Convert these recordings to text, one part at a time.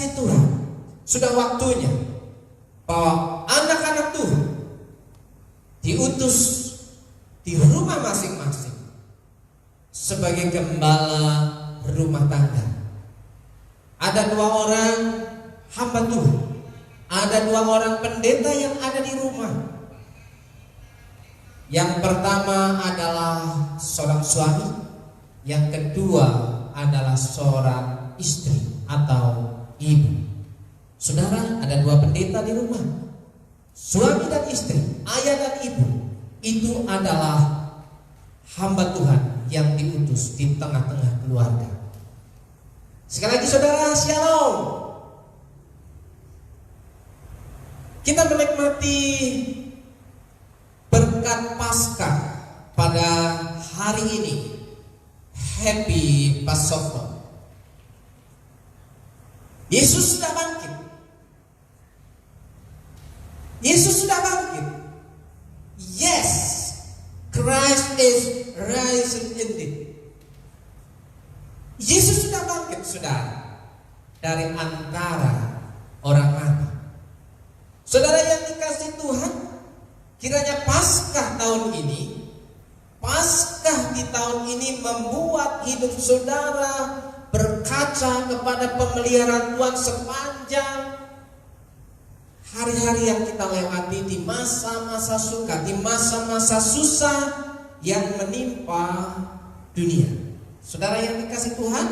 dikasih Tuhan, sudah waktunya bahwa anak-anak Tuhan diutus di rumah masing-masing sebagai gembala rumah tangga. Ada 2 orang hamba Tuhan, ada 2 orang pendeta yang ada di rumah. Yang pertama adalah seorang suami, yang kedua adalah seorang istri atau ibu. Saudara, ada 2 pendeta di rumah, suami dan istri, ayah dan ibu. Itu adalah hamba Tuhan yang diutus di tengah-tengah keluarga. Sekali lagi saudara, shalom. Kita menikmati berkat Paskah pada hari ini. Happy Passover. Yesus sudah bangkit. Yesus sudah bangkit. Yes, Christ is risen indeed. Yesus sudah bangkit, saudara, dari antara orang mati. Saudara yang dikasihi Tuhan, kiranya Paskah tahun ini, Paskah di tahun ini membuat hidup saudara berkaca kepada pemeliharaan Tuhan sepanjang hari-hari yang kita lewati, di masa-masa suka, di masa-masa susah yang menimpa dunia. Saudara yang dikasihi Tuhan,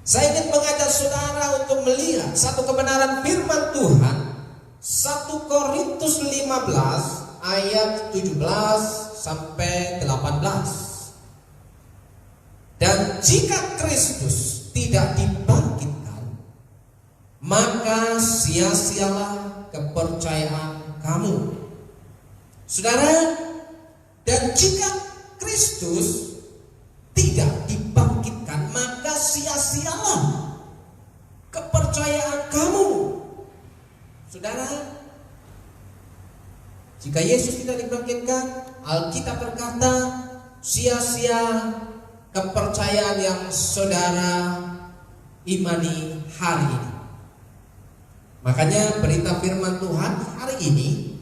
saya ingin mengajak saudara untuk melihat satu kebenaran firman Tuhan, 1 Korintus 15 ayat 17 sampai 18. Dan jika Kristus tidak dibangkitkan, maka sia-sialah kepercayaan kamu. Saudara, dan jika Kristus tidak dibangkitkan, maka sia-sialah kepercayaan kamu. Saudara, jika Yesus tidak dibangkitkan, Alkitab berkata sia-sia kepercayaan yang saudara imani hari ini. Makanya berita firman Tuhan hari ini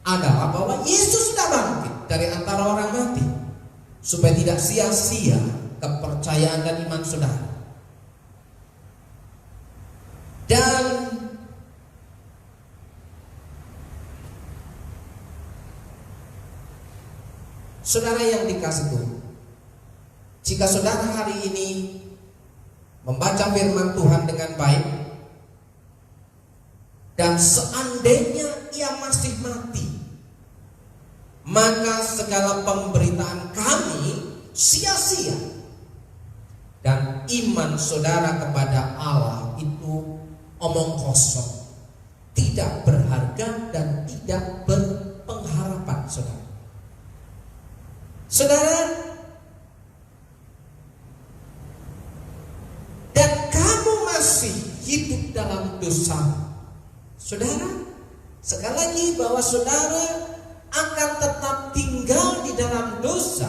adalah bahwa Yesus sudah bangkit dari antara orang mati, supaya tidak sia-sia kepercayaan dan iman saudara. Dan saudara yang dikasihi Tuhan, jika saudara hari ini membaca firman Tuhan dengan baik, dan seandainya ia masih mati, maka segala pemberitaan kami sia-sia, dan iman saudara kepada Allah itu omong kosong, tidak berharga dan tidak berpengharapan. Saudara, dan kamu masih hidup dalam dosa. Saudara, sekali lagi bahwa saudara akan tetap tinggal di dalam dosa.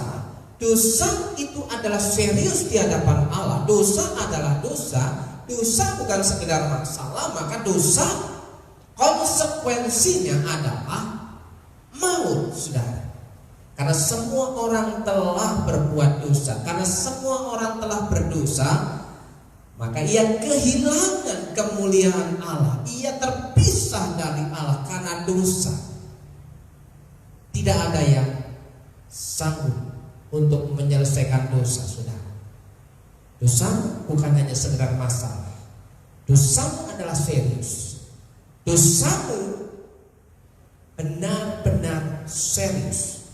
Dosa itu adalah serius di hadapan Allah. Dosa adalah dosa. Dosa bukan sekedar masalah, maka dosa konsekuensinya adalah maut, saudara. Karena semua orang telah berbuat dosa, karena semua orang telah berdosa, maka ia kehilangan kemuliaan Allah. Ia terpisah dari Allah karena dosa. Tidak ada yang sanggup untuk menyelesaikan dosa, saudara. Dosa bukan hanya sekedar masalah. Dosamu adalah serius. Dosamu benar-benar serius.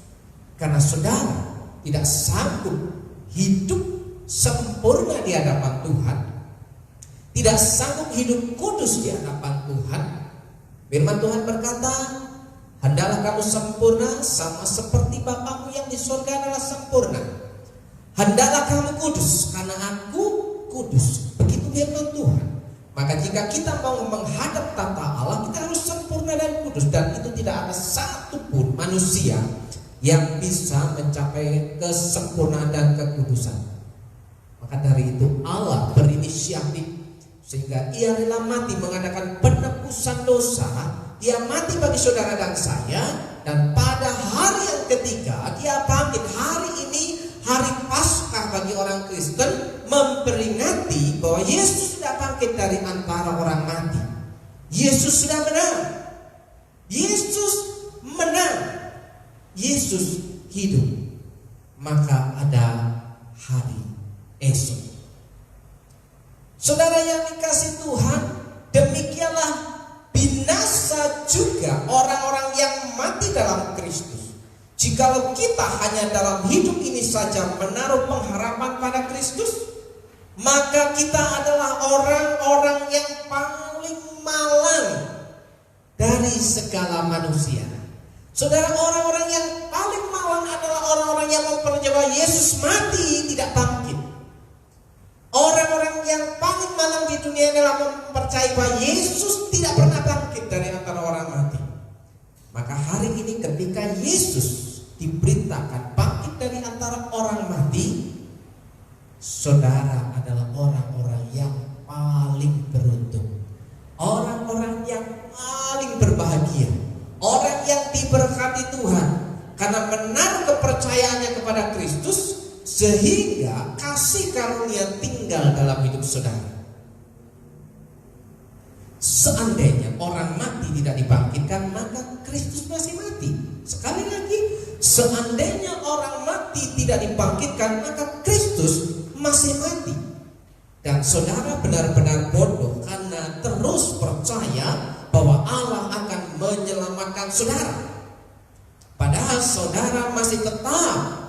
Karena saudara tidak sanggup hidup sempurna di hadapan Tuhan, tidak sanggup hidup kudus di hadapan Tuhan. Firman Tuhan berkata, hendaklah kamu sempurna sama seperti Bapamu yang di surga adalah sempurna. Hendaklah kamu kudus karena Aku kudus. Begitu firman Tuhan. Maka jika kita mau menghadap tata Allah, kita harus sempurna dan kudus. Dan itu tidak ada satupun manusia yang bisa mencapai kesempurnaan dan kekudusan. Maka dari itu Allah berinisiatif sehingga ia rela mati mengadakan penebusan dosa. Dia mati bagi saudara dan saya, dan pada hari yang ketiga dia bangkit. Hari ini hari Paskah bagi orang Kristen, memperingati bahwa Yesus sudah bangkit dari antara orang mati. Yesus sudah menang. Yesus menang. Yesus hidup. Maka ada hari esok. Saudara yang dikasihi Tuhan, demikianlah binasa juga orang-orang yang mati dalam Kristus. Jikalau kita hanya dalam hidup ini saja menaruh pengharapan pada Kristus, maka kita adalah orang-orang yang paling malang dari segala manusia. Saudara, orang-orang yang paling malang adalah orang-orang yang mempercayai Yesus mati tidak bangkit. Orang-orang yang paling malang di dunia adalah mempercayai bahwa Yesus tidak pernah bangkit dari antara orang mati. Maka hari ini ketika Yesus diberitakan bangkit dari antara orang mati, saudara adalah orang-orang yang paling beruntung, orang-orang yang paling berbahagia, orang yang diberkati Tuhan karena menaruh kepercayaannya kepada Kristus, sehingga kasih karunia tinggal dalam hidup saudara. Seandainya orang mati tidak dibangkitkan, maka Kristus masih mati. Sekali lagi, seandainya orang mati tidak dibangkitkan, maka Kristus masih mati. Dan saudara benar-benar bodoh karena terus percaya bahwa Allah akan menyelamatkan saudara, padahal saudara masih tetap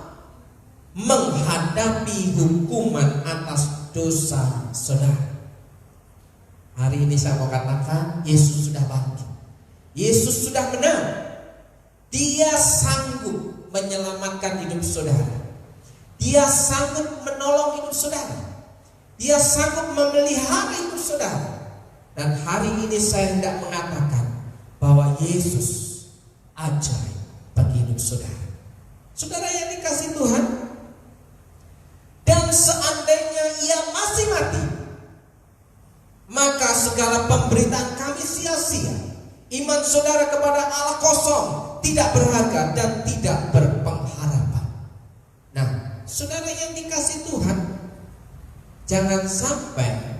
menghadapi hukuman atas dosa saudara. Hari ini saya mau katakan, Yesus sudah bangkit. Yesus sudah menang. Dia sanggup menyelamatkan hidup saudara. Dia sanggup menolong hidup saudara. Dia sanggup memelihara hidup saudara. Dan hari ini saya hendak mengatakan bahwa Yesus ajaib bagi hidup saudara. Saudara yang dikasihi Tuhan, dan seandainya ia masih mati, maka segala pemberitaan kami sia-sia. Iman saudara kepada Allah kosong, tidak berharga dan tidak berpengharapan. Nah, saudara yang dikasihi Tuhan, jangan sampai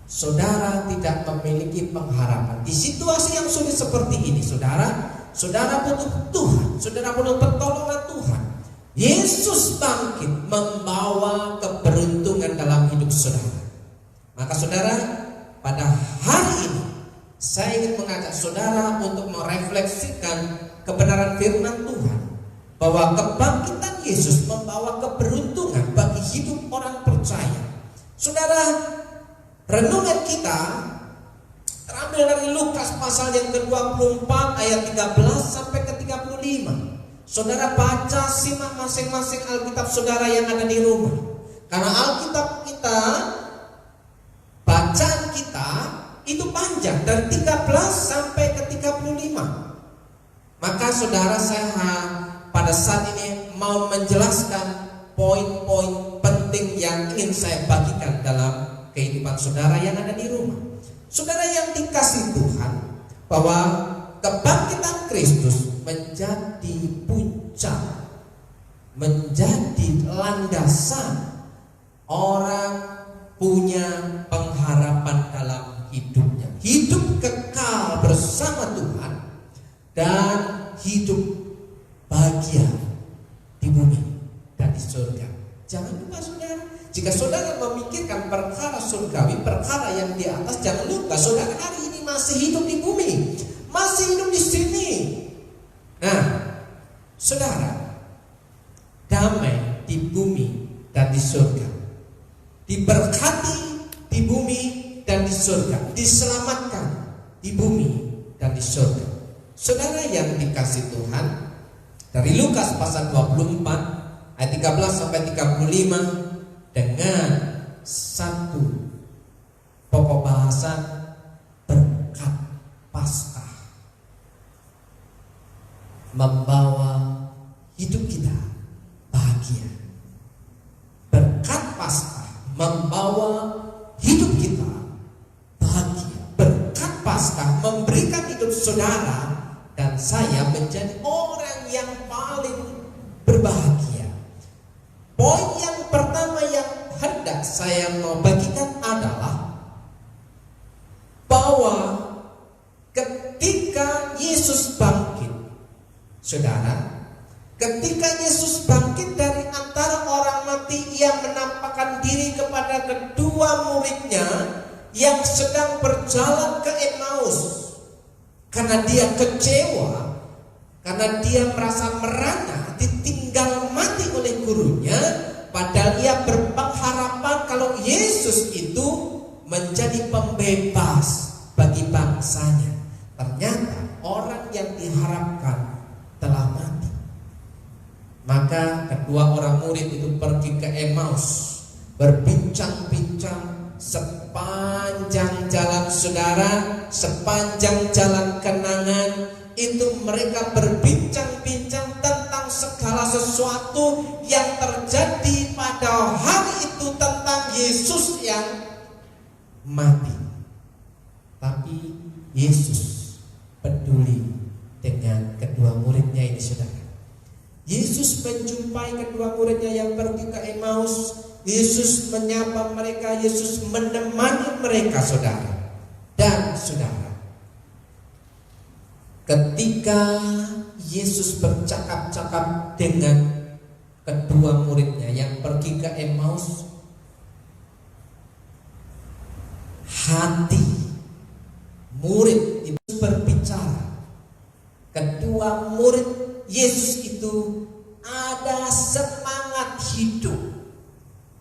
saudara tidak memiliki pengharapan di situasi yang sulit seperti ini. Saudara butuh Tuhan, saudara butuh pertolongan Tuhan. Yesus bangkit membawa keberuntungan dalam hidup saudara. Maka saudara, pada hari ini saya ingin mengajak saudara untuk merefleksikan kebenaran firman Tuhan, bahwa kebangkitan Yesus membawa keberuntungan bagi hidup orang percaya. Saudara, renungan kita terambil dari Lukas pasal yang ke-24 ayat 13 sampai ke 35. Saudara baca, simak masing-masing Alkitab saudara yang ada di rumah. Karena Alkitab kita, bacaan kita itu panjang dari 13 sampai ke 35. Maka saudara, saya pada saat ini mau menjelaskan poin-poin penting yang ingin saya bagikan dalam kehidupan saudara yang ada di rumah. Saudara yang dikasihi Tuhan, bahwa kebangkitan Kristus menjadi puncak, menjadi landasan orang punya pengharapan dalam hidupnya, hidup kekal bersama Tuhan dan hidup bahagia di bumi dan di surga. Jangan lupa saudara, jika saudara memikirkan perkara surgawi, perkara yang di atas, jangan lupa saudara hari ini masih hidup di bumi, masih hidup di sini. Nah, saudara, damai di bumi dan di surga, diberkati di bumi dan di surga, diselamatkan di bumi dan di surga. Saudara yang dikasihi Tuhan, dari Lukas pasal 24 ayat 13 sampai 35 dengan satu pokok bahasan, berkat Paskah membawa hidup kita bahagia. Berkat Paskah membawa hidup kita saudara dan saya menjadi orang yang paling berbahagia. Poin yang pertama yang hendak saya mau bagikan adalah bahwa ketika Yesus bangkit, saudara, ketika Yesus bangkit dari antara orang mati, ia menampakkan diri kepada kedua muridnya yang sedang berjalan ke Emmaus. Karena dia kecewa, karena dia merasa merana, ditinggal mati oleh gurunya, padahal ia berpengharapan kalau Yesus itu menjadi pembebas bagi bangsanya. Ternyata orang yang diharapkan telah mati. Maka kedua orang murid itu pergi ke Emmaus, berbincang-bincang sepanjang jalan, saudara, sepanjang jalan kenangan itu mereka berbincang-bincang tentang segala sesuatu yang terjadi pada hari itu, tentang Yesus yang mati. Tapi Yesus peduli dengan kedua muridnya ini, saudara. Yesus menjumpai kedua muridnya yang pergi ke Emmaus. Yesus menyapa mereka, Yesus menemani mereka, saudara. Dan saudara, ketika Yesus bercakap-cakap dengan kedua muridnya yang pergi ke Emmaus, hati murid itu berbicara. Kedua murid Yesus itu ada semangat hidup.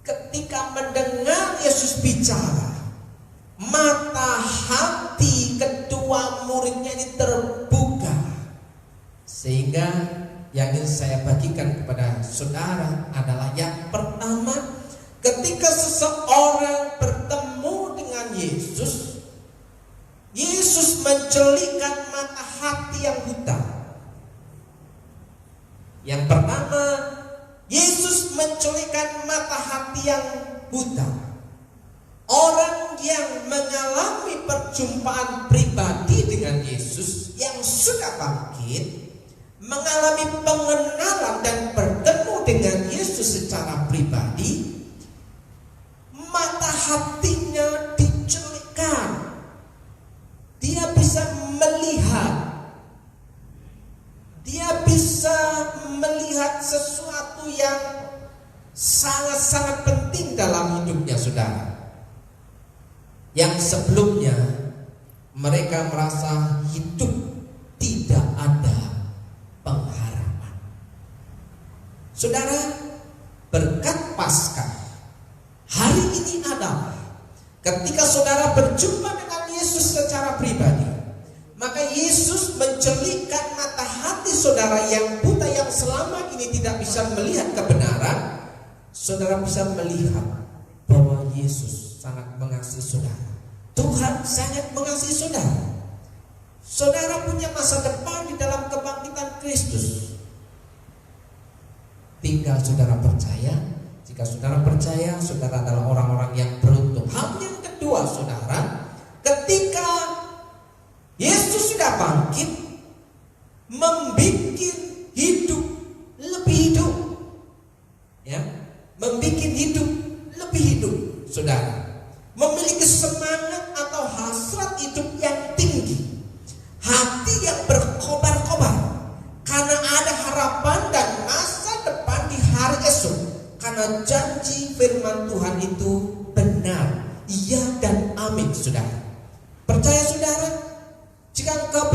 Ketika mendengar Yesus bicara, mata hati kedua muridnya ini terbuka. Sehingga yang ingin saya bagikan kepada saudara adalah yang pertama, ketika seseorang bertemu dengan Yesus, Yesus mencelikkan mata hati yang buta. Yang pertama, Yesus menculikkan mata hati yang buta. Orang yang mengalami perjumpaan pribadi dengan Yesus, yang sudah bangkit, mengalami pengenalan dan bertemu dengan Yesus secara pribadi, mata hatinya diculikkan. Dia bisa melihat, dia bisa melihat sesuatu yang sangat-sangat penting dalam hidupnya, saudara. Yang sebelumnya mereka merasa hidup tidak ada pengharapan. Saudara, berkat Paskah hari ini adalah ketika saudara berjumpa dengan Yesus secara pribadi, maka Yesus mencelikkan mata hati saudara yang buta, yang selama ini tidak bisa melihat kebenaran. Saudara bisa melihat bahwa Yesus sangat mengasihi saudara. Tuhan sangat mengasihi saudara. Saudara punya masa depan di dalam kebangkitan Kristus. Tinggal saudara percaya. Jika saudara percaya, saudara adalah orang-orang yang beruntung. Hal yang kedua, saudara, ketika Yesus sudah bangkit, membuat hidup lebih hidup, ya, membuat hidup lebih hidup, saudara, memiliki semangat atau hasrat hidup yang tinggi, hati yang berkobar-kobar, karena ada harapan dan masa depan di hari esok, karena janji firman Tuhan itu benar, iya dan amin, saudara. Percaya saudara? Jika engkau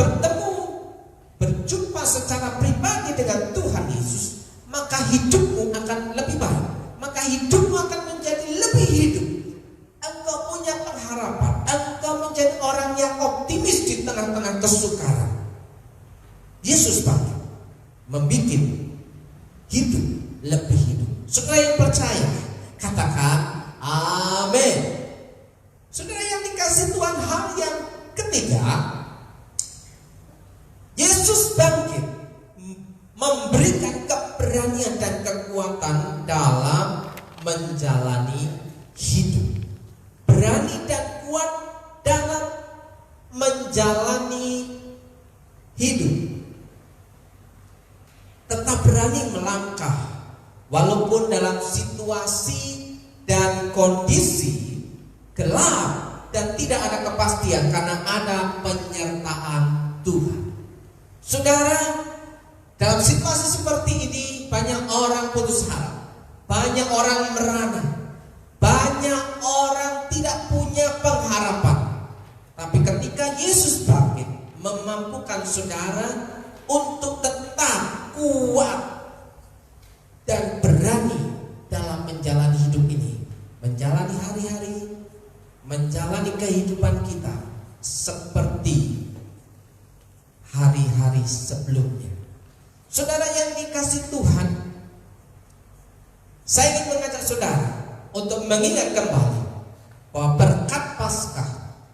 berjumpa secara pribadi dengan Tuhan Yesus, maka hidupmu akan lebih baik, maka hidupmu akan menjadi lebih hidup. Engkau punya pengharapan, engkau menjadi orang yang optimis di tengah-tengah kesukaran. Yesus bangkit, membuat hidup lebih hidup. Saudara yang percaya, katakan amin. Saudara yang dikasih Tuhan, hal yang ketiga, Yesus bangkit memberikan keberanian dan kekuatan dalam menjalani hidup. Berani dan kuat dalam menjalani dan tidak ada kepastian karena ada penyertaan Tuhan. Saudara, dalam situasi seperti ini banyak orang putus harap, banyak orang merana, banyak orang tidak punya pengharapan. Tapi ketika Yesus bangkit, memampukan saudara untuk tetap kuat dan berani dalam menjalani hidup ini, menjalani hari-hari, menjalani kehidupan kita seperti hari-hari sebelumnya. Saudara yang dikasih Tuhan, saya ingin mengajak saudara untuk mengingat kembali bahwa berkat Paskah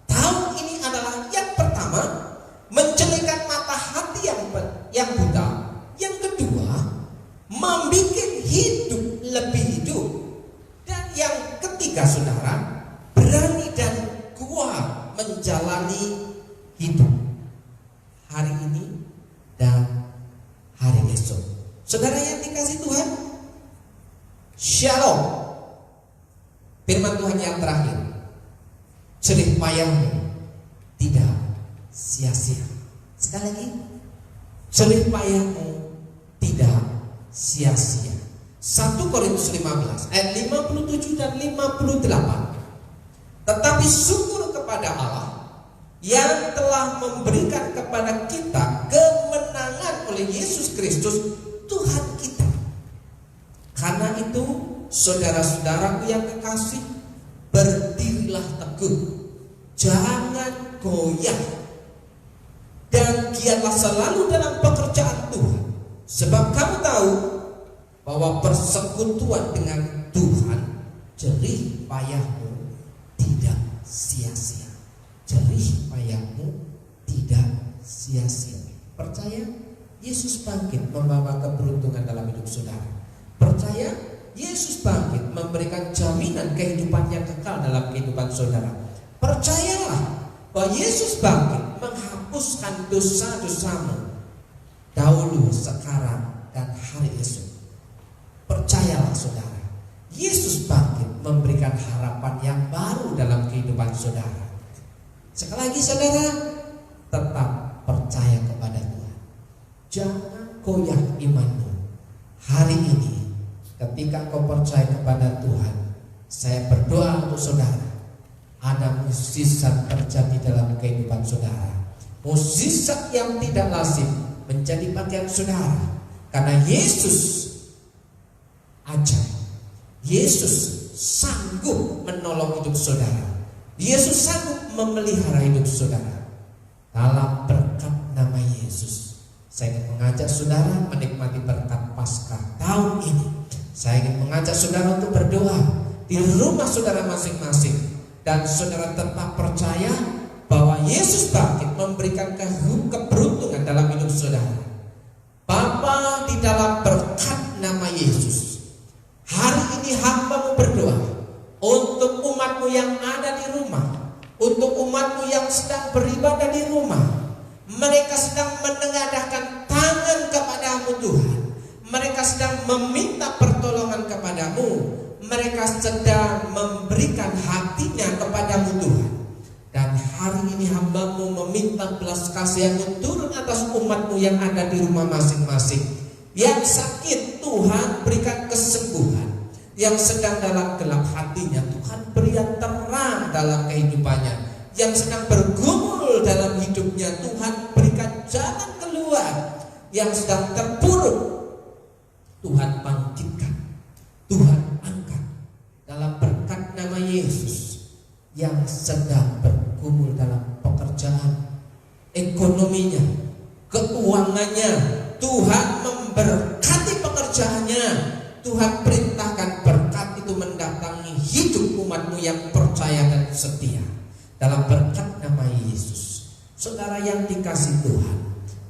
tahun ini adalah yang pertama, menjelikan mata hati yang buta. Yang kedua, membuat hidup lebih hidup. Dan yang ketiga saudara, berani dan kuat menjalani hidup hari ini dan hari esok. Saudara yang dikasih Tuhan, Shalom. Firman Tuhan yang terakhir, jerih payahmu tidak sia-sia. Sekali lagi, jerih payahmu tidak sia-sia. 1 Korintus 15 ayat 57 dan 58. Tetapi syukur kepada Allah yang telah memberikan kepada kita kemenangan oleh Yesus Kristus Tuhan kita. Karena itu, saudara-saudaraku yang kekasih, berdirilah teguh, jangan goyah, dan giatlah selalu dalam pekerjaan Tuhan. Sebab kamu tahu bahwa persekutuan dengan Tuhan, jerih payahmu tidak sia-sia. Jerih payahmu tidak sia-sia. Percaya, Yesus bangkit membawa keberuntungan dalam hidup saudara. Percaya, Yesus bangkit memberikan jaminan kehidupan yang kekal dalam kehidupan saudara. Percayalah bahwa Yesus bangkit menghapuskan dosa-dosamu dahulu, sekarang, dan hari esok. Percayalah saudara, Yesus bangkit memberikan harapan yang baru dalam kehidupan saudara. Sekali lagi saudara, tetap percaya kepada Tuhan. Jangan goyah imanmu. Hari ini ketika kau percaya kepada Tuhan, saya berdoa untuk saudara, ada mukjizat terjadi dalam kehidupan saudara. Mukjizat yang tidak lazim menjadi bagian saudara, karena Yesus ajaib. Yesus sanggup menolong hidup saudara. Yesus sanggup memelihara hidup saudara. Dalam berkat nama Yesus, saya ingin mengajak saudara menikmati berkat Paskah tahun ini. Saya ingin mengajak saudara untuk berdoa di rumah saudara masing-masing, dan saudara tetap percaya bahwa Yesus bangkit memberikan keberuntungan dalam hidup saudara. Bapa, di dalam berkat nama Yesus, hari ini hamba-Mu berdoa untuk umat-Mu yang ada di rumah, untuk umat-Mu yang sedang beribadah di rumah. Mereka sedang menengadahkan tangan kepada-Mu Tuhan. Mereka sedang meminta pertolongan kepada-Mu. Mereka sedang memberikan hatinya kepada-Mu Tuhan. Dan hari ini hamba-Mu meminta belas kasihan-Mu turun atas umat-Mu yang ada di rumah masing-masing. Yang sakit, Tuhan berikan kesembuhan. Yang sedang dalam gelap hatinya, Tuhan beri yang terang dalam kehidupannya. Yang sedang bergumul dalam hidupnya, Tuhan berikan jalan keluar. Yang sedang terpuruk, Tuhan bangkitkan, Tuhan angkat dalam berkat nama Yesus. Yang sedang bergumul dalam pekerjaan, ekonominya, keuangannya, Tuhan memberkati pekerjaannya. Tuhan perintahkan berkat itu mendatangi hidup umat-Mu yang percaya dan setia. Dalam berkat nama Yesus, saudara yang dikasih Tuhan,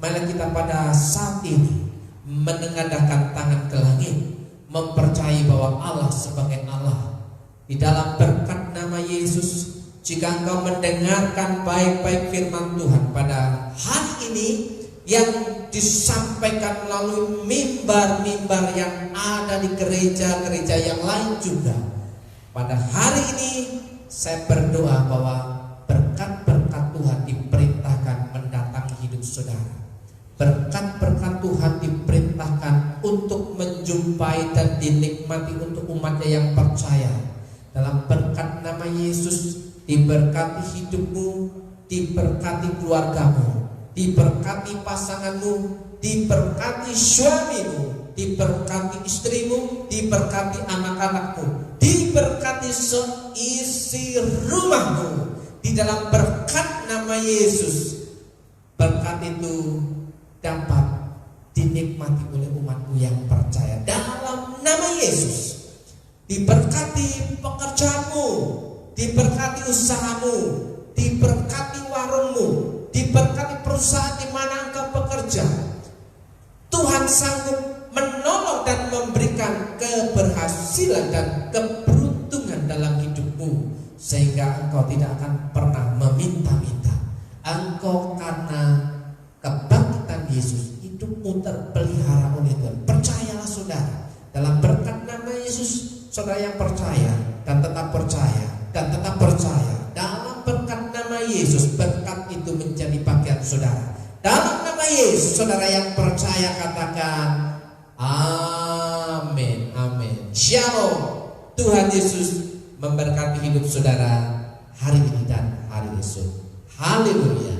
mari kita pada saat ini menengadahkan tangan ke langit, mempercayai bahwa Allah sebagai Allah. Di dalam berkat nama Yesus, jika engkau mendengarkan baik-baik firman Tuhan pada hari ini yang disampaikan melalui mimbar-mimbar yang ada di gereja-gereja yang lain juga, pada hari ini saya berdoa bahwa disukai dan dinikmati untuk umatnya yang percaya. Dalam berkat nama Yesus, diberkati hidupmu, diberkati keluargamu, diberkati pasanganmu, diberkati suamimu, diberkati istrimu, diberkati anak-anakmu, diberkati seisi rumahmu. Di dalam berkat nama Yesus, berkat itu dapat dinikmati oleh umatmu yang percaya. Dalam nama Yesus, diberkati pekerjaanmu, diberkati usahamu, diberkati warungmu, diberkati perusahaan di mana engkau bekerja. Tuhan sanggup menolong dan memberikan keberhasilan dan keberuntungan dalam hidupmu, sehingga engkau tidak akan pernah meminta-minta. Engkau karena kebangkitan Yesus, hidupmu terpelihara oleh Tuhan. Percayalah saudara, dalam berkat nama Yesus, saudara yang percaya dan tetap percaya dan tetap percaya. Dalam berkat nama Yesus, berkat itu menjadi bagian saudara. Dalam nama Yesus, saudara yang percaya katakan amin, amin. Shalom. Tuhan Yesus memberkati hidup saudara hari ini dan hari esok. Haleluya.